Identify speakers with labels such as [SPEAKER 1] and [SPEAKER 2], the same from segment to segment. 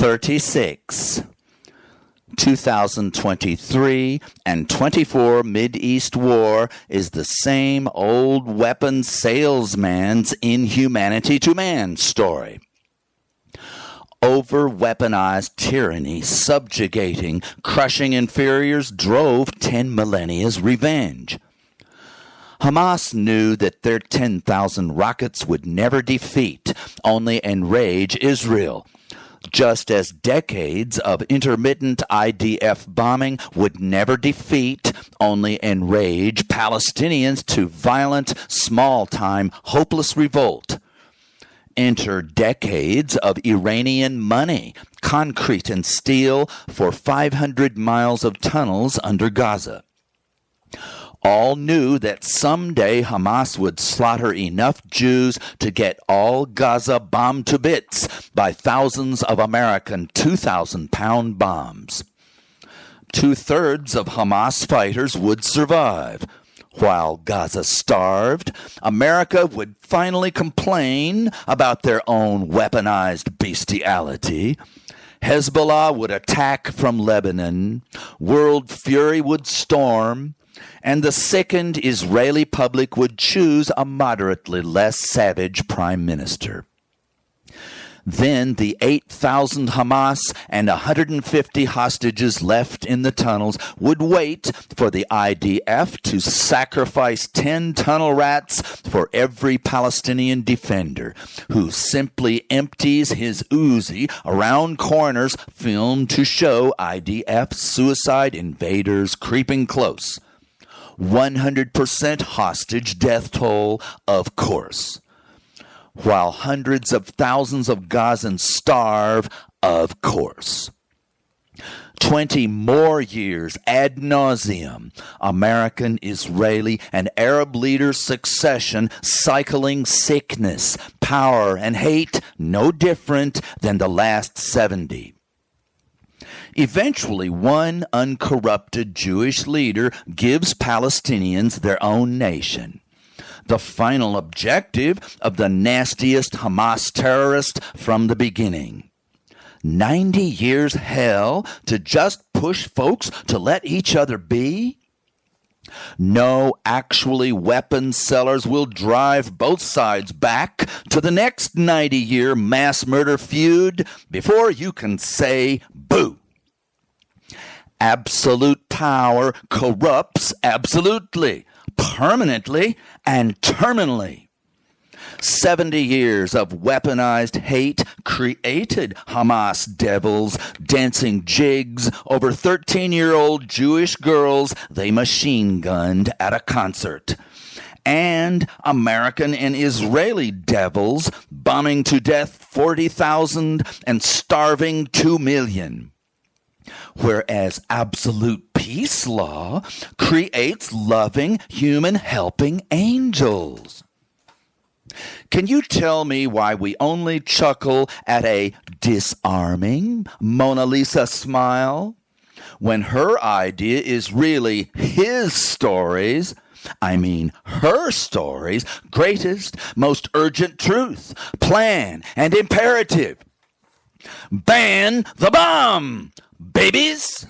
[SPEAKER 1] 36. 2023 and 24 Mideast War is the same old weapon salesman's inhumanity to man story. Over-weaponized tyranny, subjugating, crushing inferiors drove 10 millennia's revenge. Hamas knew that their 10,000 rockets would never defeat, only enrage Israel, just as decades of intermittent IDF bombing would never defeat, only enrage Palestinians to violent, small-time, hopeless revolt. Enter decades of Iranian money, concrete and steel for 500 miles of tunnels under Gaza. All knew that someday Hamas would slaughter enough Jews to get all Gaza bombed to bits by thousands of American 2,000-pound bombs. 2/3 of Hamas fighters would survive. While Gaza starved, America would finally complain about their own weaponized bestiality. Hezbollah would attack from Lebanon. World fury would storm. And the sickened Israeli public would choose a moderately less savage prime minister. Then the 8,000 Hamas and 150 hostages left in the tunnels would wait for the IDF to sacrifice 10 tunnel rats for every Palestinian defender who simply empties his Uzi around corners filmed to show IDF suicide invaders creeping close. 100% hostage death toll, of course. While hundreds of thousands of Gazans starve, of course. 20 more years ad nauseum, American, Israeli, and Arab leaders' succession cycling sickness, power, and hate no different than the last 70. Eventually, one uncorrupted Jewish leader gives Palestinians their own nation. The final objective of the nastiest Hamas terrorist from the beginning. 90 years hell to just push folks to let each other be? No, actually, weapons sellers will drive both sides back to the next 90-year mass murder feud before you can say boo. Absolute power corrupts absolutely, permanently, and terminally. 70 years of weaponized hate created Hamas devils dancing jigs over 13-year-old Jewish girls they machine-gunned at a concert. And American and Israeli devils bombing to death 40,000 and starving 2 million. Whereas absolute peace law creates loving, human helping angels. Can you tell me why we only chuckle at a disarming Mona Lisa smile when her idea is really his stories, I mean her stories, greatest, most urgent truth, plan, and imperative? Ban the bomb, babies!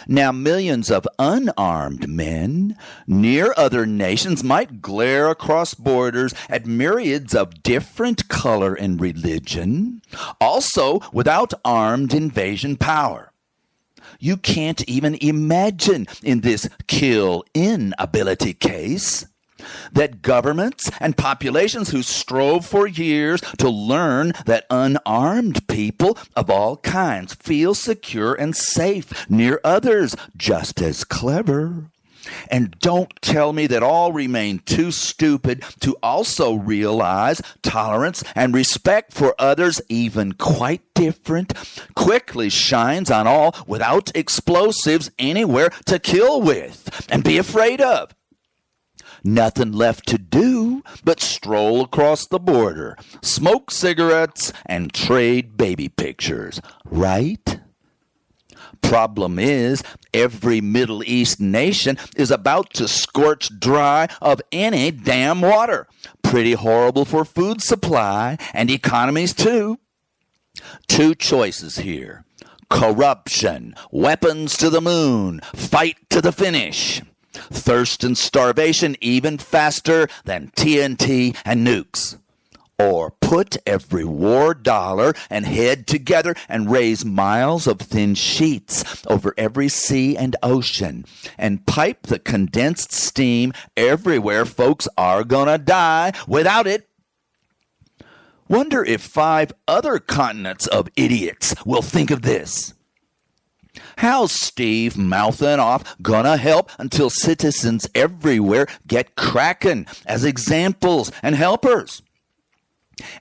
[SPEAKER 1] Now, millions of unarmed men near other nations might glare across borders at myriads of different color and religion, also without armed invasion power. You can't even imagine in this kill inability case that governments and populations who strove for years to learn that unarmed people of all kinds feel secure and safe near others just as clever. And don't tell me that all remain too stupid to also realize tolerance and respect for others, even quite different, quickly shines on all without explosives anywhere to kill with and be afraid of. Nothing left to do but stroll across the border, smoke cigarettes, and trade baby pictures, right? Problem is, every Middle East nation is about to scorch dry of any damn water. Pretty horrible for food supply and economies too. Two choices here. Corruption, weapons to the moon, fight to the finish. Thirst and starvation even faster than TNT and nukes. Or put every war dollar and head together and raise miles of thin sheets over every sea and ocean and pipe the condensed steam everywhere. Folks are gonna die without it. Wonder if 5 other continents of idiots will think of this. How's Steve mouthing off gonna help until citizens everywhere get cracking as examples and helpers?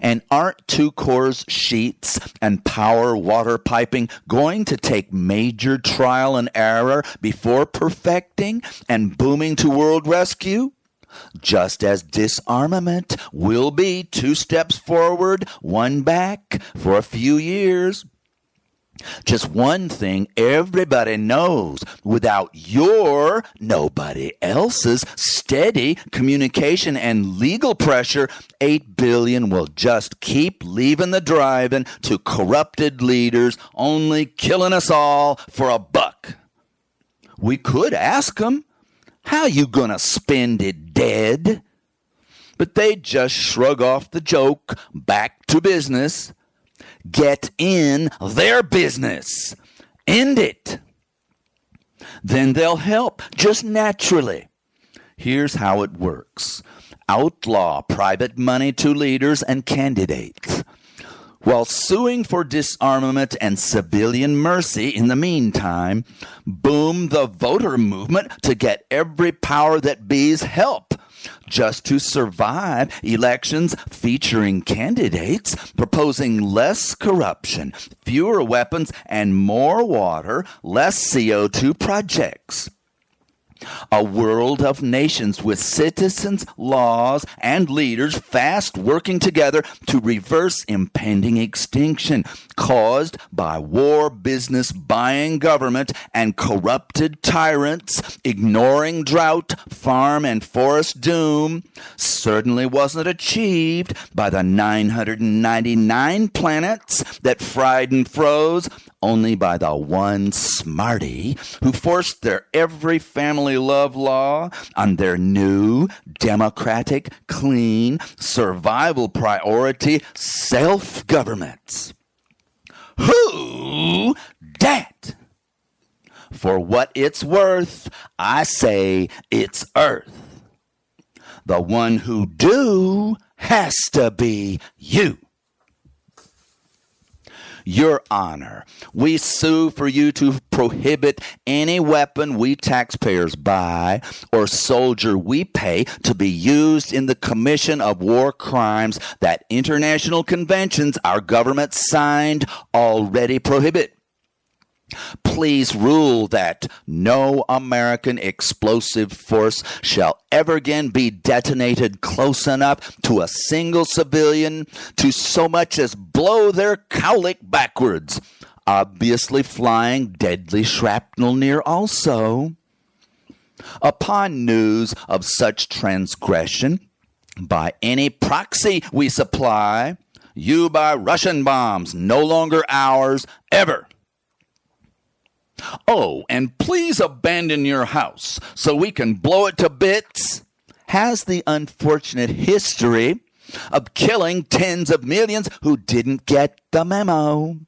[SPEAKER 1] And aren't 2 cores sheets and power water piping going to take major trial and error before perfecting and booming to world rescue? Just as disarmament will be 2 steps forward, 1 back for a few years. Just one thing everybody knows: without your, nobody else's, steady communication and legal pressure, 8 billion will just keep leaving the drive-in to corrupted leaders, only killing us all for a buck. We could ask them, how you gonna spend it dead? But they just shrug off the joke, back to business. Get in their business. End it. Then they'll help, just naturally. Here's how it works. Outlaw private money to leaders and candidates, while suing for disarmament and civilian mercy in the meantime. Boom the voter movement to get every power that be's help, just to survive elections featuring candidates proposing less corruption, fewer weapons, and more water, less CO2 projects. A world of nations with citizens, laws, and leaders fast working together to reverse impending extinction caused by war, business, buying government, and corrupted tyrants ignoring drought, farm, and forest doom certainly wasn't achieved by the 999 planets that fried and froze, only by the one smarty who forced their every family love law on their new, democratic, clean, survival priority, self-governments. Who dat? For what it's worth, I say it's Earth. The one who do has to be you. Your Honor, we sue for you to prohibit any weapon we taxpayers buy or soldier we pay to be used in the commission of war crimes that international conventions our government signed already prohibit. Please rule that no American explosive force shall ever again be detonated close enough to a single civilian to so much as blow their cowlick backwards, obviously flying deadly shrapnel near also. Upon news of such transgression by any proxy we supply, you buy Russian bombs, no longer ours, ever. Oh, and please abandon your house so we can blow it to bits, has the unfortunate history of killing tens of millions who didn't get the memo.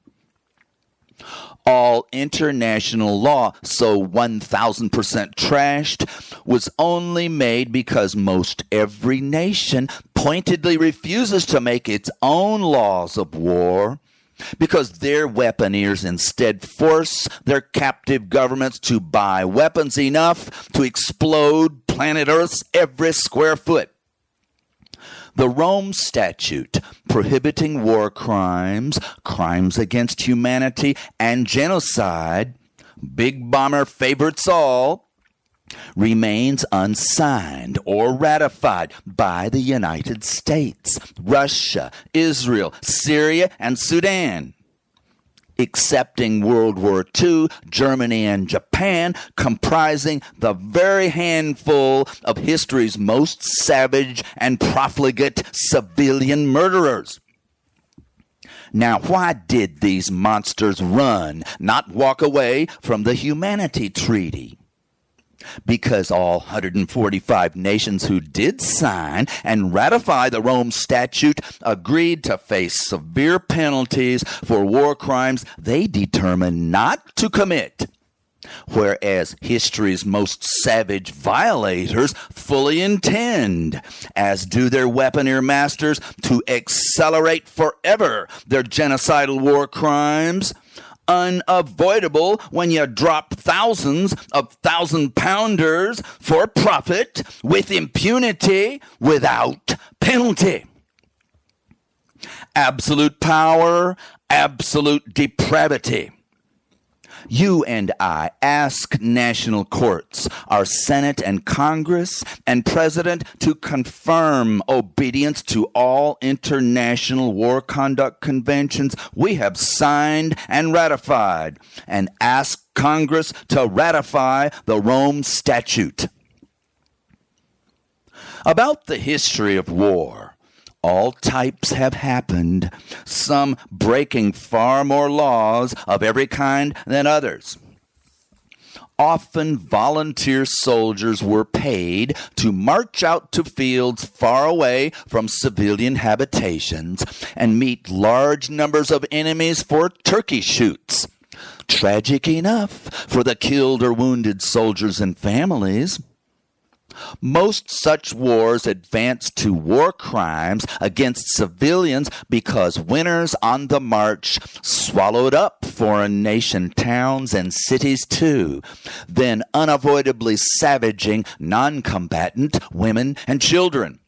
[SPEAKER 1] All international law, so 1,000% trashed, was only made because most every nation pointedly refuses to make its own laws of war, because their weaponeers instead force their captive governments to buy weapons enough to explode planet Earth's every square foot. The Rome Statute prohibiting war crimes, crimes against humanity, and genocide, Big Bomber favorites all, remains unsigned or ratified by the United States, Russia, Israel, Syria, and Sudan. Excepting World War II, Germany, and Japan, comprising the very handful of history's most savage and profligate civilian murderers. Now, why did these monsters run, not walk away from the Humanity Treaty? Because all 145 nations who did sign and ratify the Rome Statute agreed to face severe penalties for war crimes they determined not to commit, whereas history's most savage violators fully intend, as do their weaponeer masters, to accelerate forever their genocidal war crimes. Unavoidable when you drop thousands of thousand-pounders for profit with impunity without penalty. Absolute power, absolute depravity. You and I ask national courts, our Senate and Congress and President to confirm obedience to all international war conduct conventions we have signed and ratified, and ask Congress to ratify the Rome Statute. About the history of war, all types have happened, some breaking far more laws of every kind than others. Often volunteer soldiers were paid to march out to fields far away from civilian habitations and meet large numbers of enemies for turkey shoots. Tragic enough for the killed or wounded soldiers and families. Most such wars advanced to war crimes against civilians because winners on the march swallowed up foreign nation towns and cities too, then unavoidably savaging non-combatant women and children.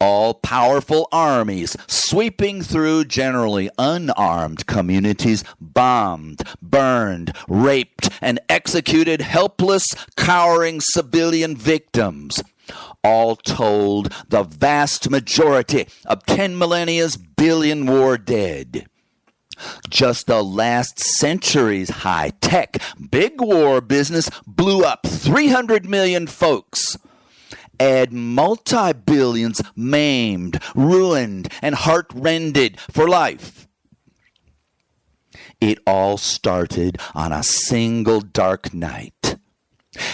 [SPEAKER 1] All-powerful armies sweeping through generally unarmed communities bombed, burned, raped, and executed helpless, cowering civilian victims. All told, the vast majority of 10 millennia's billion war dead. Just the last century's high-tech, big war business blew up 300 million folks. Add multi-billions maimed, ruined, and heart-rended for life. It all started on a single dark night.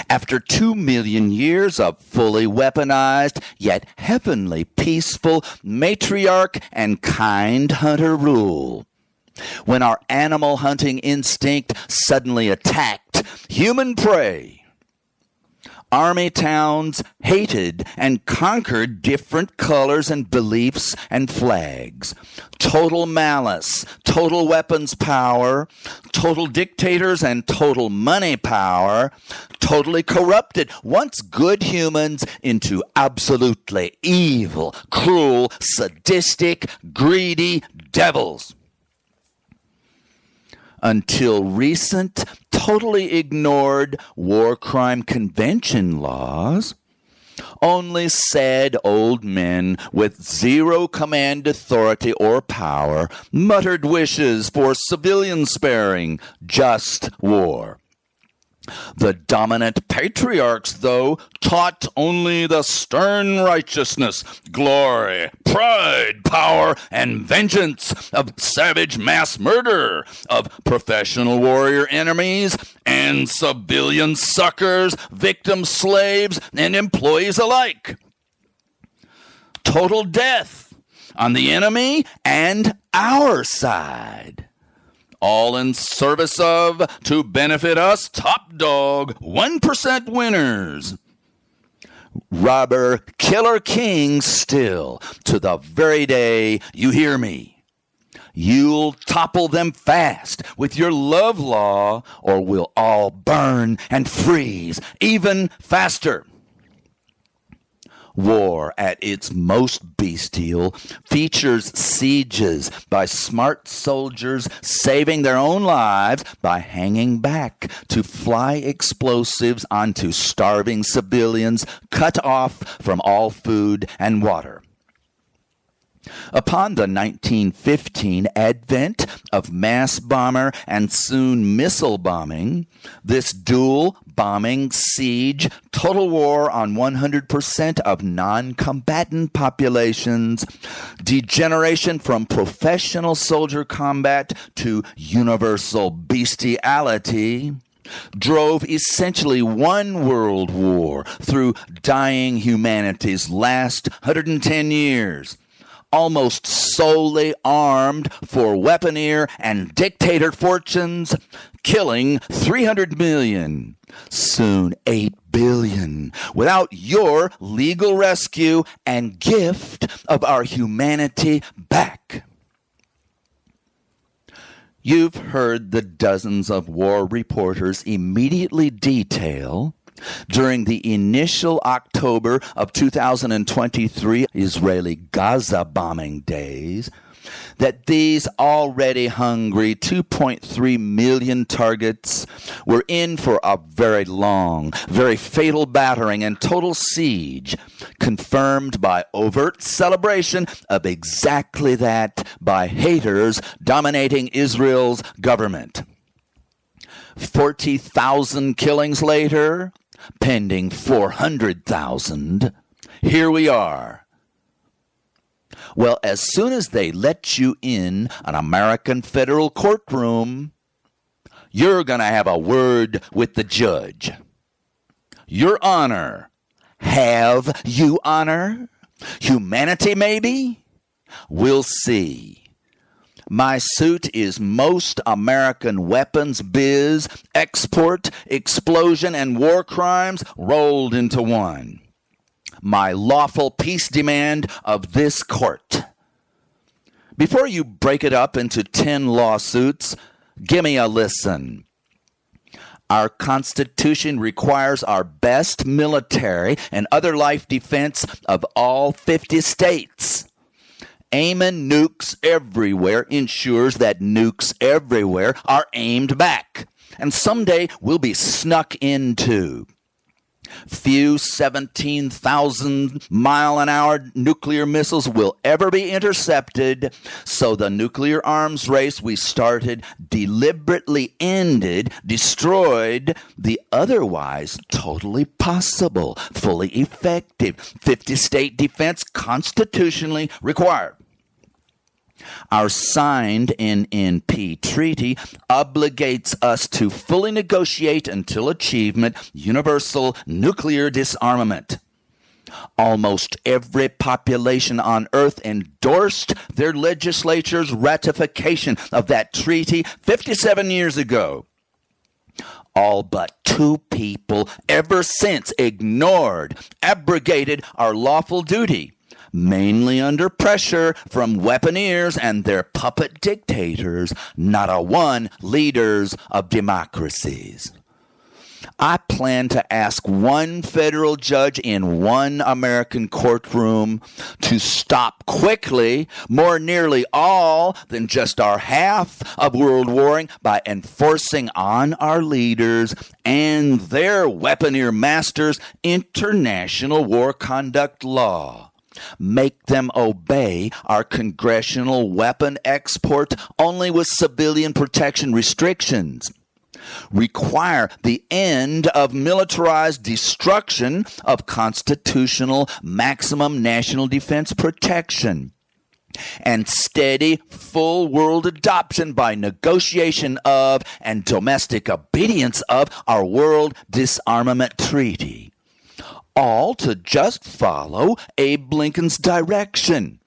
[SPEAKER 1] After 2 million years of fully weaponized, yet heavenly peaceful matriarch and kind hunter rule. When our animal hunting instinct suddenly attacked human prey. Army towns hated and conquered different colors and beliefs and flags. Total malice, total weapons power, total dictators and total money power, totally corrupted once good humans into absolutely evil, cruel, sadistic, greedy devils. Until recent, totally ignored war crime convention laws, only sad old men with zero command authority or power muttered wishes for civilian sparing, just war. The dominant patriarchs, though, taught only the stern righteousness, glory, pride, power, and vengeance of savage mass murder, of professional warrior enemies and civilian suckers, victims, slaves, and employees alike. Total death on the enemy and our side. All in service of, to benefit us, top dog, 1% winners. Robber, killer kings still, to the very day you hear me. You'll topple them fast with your love law, or we'll all burn and freeze even faster. War at its most bestial features sieges by smart soldiers saving their own lives by hanging back to fly explosives onto starving civilians cut off from all food and water. Upon the 1915 advent of mass bomber and soon missile bombing, this dual bombing, siege, total war on 100% of non-combatant populations, degeneration from professional soldier combat to universal bestiality, drove essentially one world war through dying humanity's last 110 years, almost solely armed for weaponeer and dictator fortunes, killing 300 million, soon 8 billion, without your legal rescue and gift of our humanity back. You've heard the dozens of war reporters immediately detail during the initial October of 2023 Israeli Gaza bombing days that these already hungry 2.3 million targets were in for a very long, very fatal battering and total siege, confirmed by overt celebration of exactly that by haters dominating Israel's government. 40,000 killings later, pending 400,000, here we are. Well, as soon as they let you in an American federal courtroom, you're going to have a word with the judge. Your Honor. Have you honor? Humanity, maybe? We'll see. My suit is most American weapons biz, export, explosion, and war crimes rolled into one. My lawful peace demand of this court. Before you break it up into 10 lawsuits, give me a listen. Our Constitution requires our best military and other life defense of all 50 states. Aiming nukes everywhere ensures that nukes everywhere are aimed back, and someday we'll be snuck into. Few 17,000-mile-an-hour nuclear missiles will ever be intercepted, so the nuclear arms race we started deliberately ended, destroyed the otherwise totally possible, fully effective 50-state defense constitutionally required. Our signed NNP treaty obligates us to fully negotiate until achievement universal nuclear disarmament. Almost every population on Earth endorsed their legislature's ratification of that treaty 57 years ago. All but 2 people ever since ignored, abrogated our lawful duty, mainly under pressure from weaponeers and their puppet dictators, not a one leaders of democracies. I plan to ask one federal judge in one American courtroom to stop quickly more nearly all than just our half of world warring by enforcing on our leaders and their weaponeer masters international war conduct law. Make them obey our congressional weapon export only with civilian protection restrictions. Require the end of militarized destruction of constitutional maximum national defense protection. And steady full world adoption by negotiation of and domestic obedience of our World Disarmament Treaty. All to just follow Abe Lincoln's direction.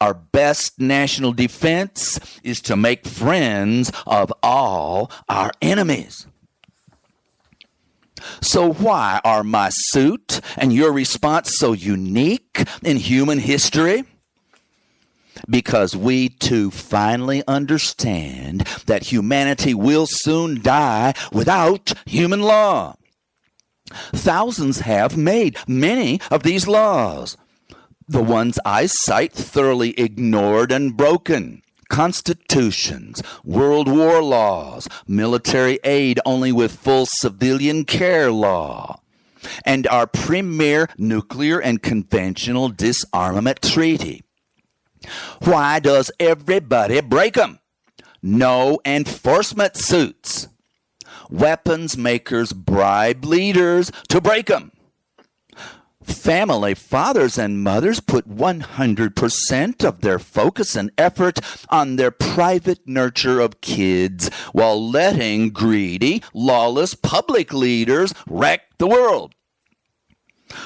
[SPEAKER 1] Our best national defense is to make friends of all our enemies. So why are my suit and your response so unique in human history? Because we too finally understand that humanity will soon die without human law. Thousands have made many of these laws. The ones I cite thoroughly ignored and broken. Constitutions, World War laws, military aid only with full civilian care law, and our premier nuclear and conventional disarmament treaty. Why does everybody break 'em? No enforcement suits. Weapons makers bribe leaders to break 'em. Family fathers and mothers put 100% of their focus and effort on their private nurture of kids while letting greedy, lawless public leaders wreck the world.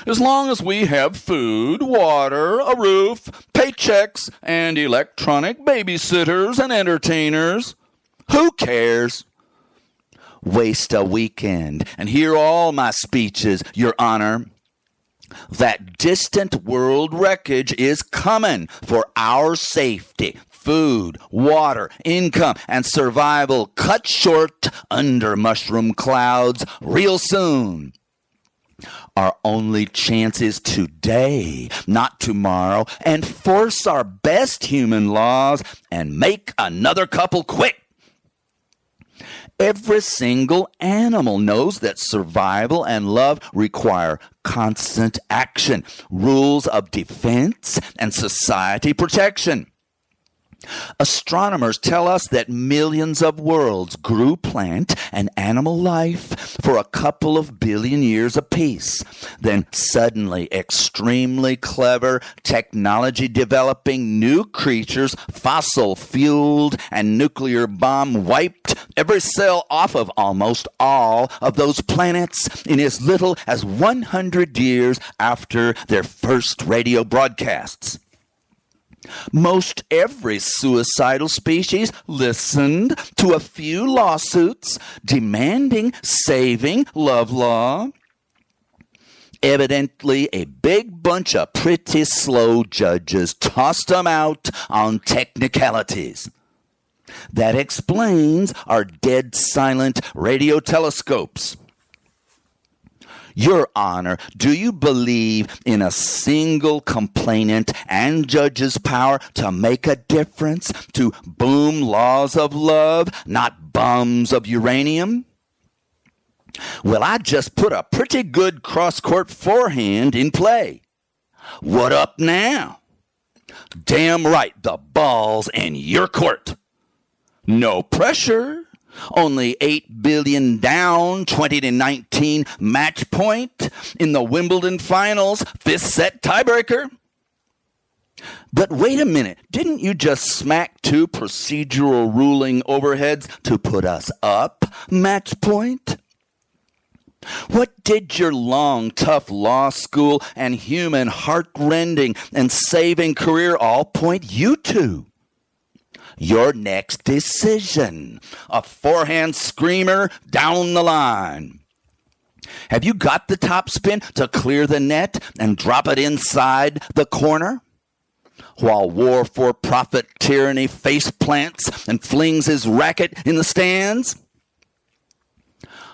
[SPEAKER 1] As long as we have food, water, a roof, paychecks, and electronic babysitters and entertainers, who cares? Waste a weekend and hear all my speeches, Your Honor. That distant world wreckage is coming for our safety. Food, water, income, and survival cut short under mushroom clouds real soon. Our only chance is today, not tomorrow, and force our best human laws and make another couple quick. Every single animal knows that survival and love require constant action, rules of defense, and society protection. Astronomers tell us that millions of worlds grew plant and animal life for a couple of billion years apiece. Then suddenly extremely clever technology developing new creatures, fossil fueled and nuclear bomb wiped every cell off of almost all of those planets in as little as 100 years after their first radio broadcasts. Most every suicidal species listened to a few lawsuits demanding saving love law. Evidently, a big bunch of pretty slow judges tossed them out on technicalities. That explains our dead silent radio telescopes. Your Honor, do you believe in a single complainant and judge's power to make a difference, to boom laws of love, not bombs of uranium? Well, I just put a pretty good cross-court forehand in play. What up now? Damn right, the ball's in your court. No pressure. Only 8 billion down, 20-19 match point in the Wimbledon finals, 5th set tiebreaker. But wait a minute, didn't you just smack 2 procedural ruling overheads to put us up match point? What did your long, tough law school and human heart-rending and saving career all point you to? Your next decision, a forehand screamer down the line. Have you got the topspin to clear the net and drop it inside the corner? While war for profit tyranny face plants and flings his racket in the stands?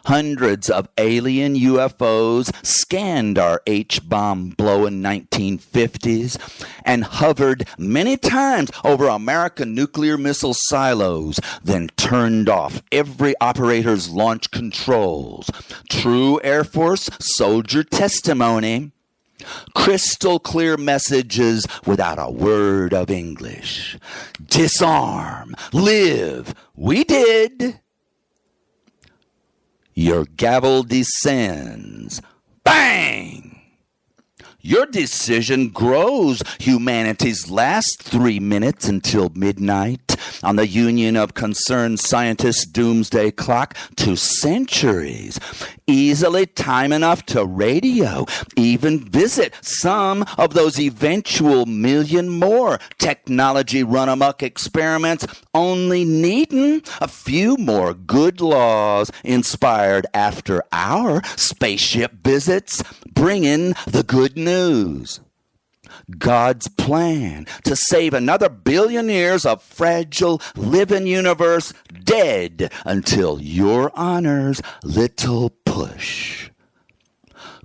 [SPEAKER 1] Hundreds of alien UFOs scanned our H-bomb blowing 1950s and hovered many times over American nuclear missile silos, then turned off every operator's launch controls. True Air Force soldier testimony. Crystal clear messages without a word of English. Disarm. Live. We did. Your gavel descends. Bang! Your decision grows humanity's last 3 minutes until midnight on the Union of Concerned Scientists doomsday clock to centuries. Easily time enough to radio, even visit some of those eventual million more technology run-amok experiments, only needing a few more good laws inspired after our spaceship visits, bringing the good news. God's plan to save another billion years of fragile living universe dead until Your Honor's little push.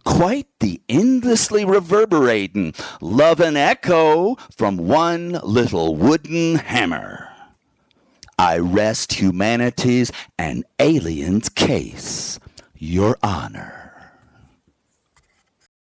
[SPEAKER 1] Quite the endlessly reverberating love and echo from one little wooden hammer. I rest humanity's and aliens' case, Your Honor.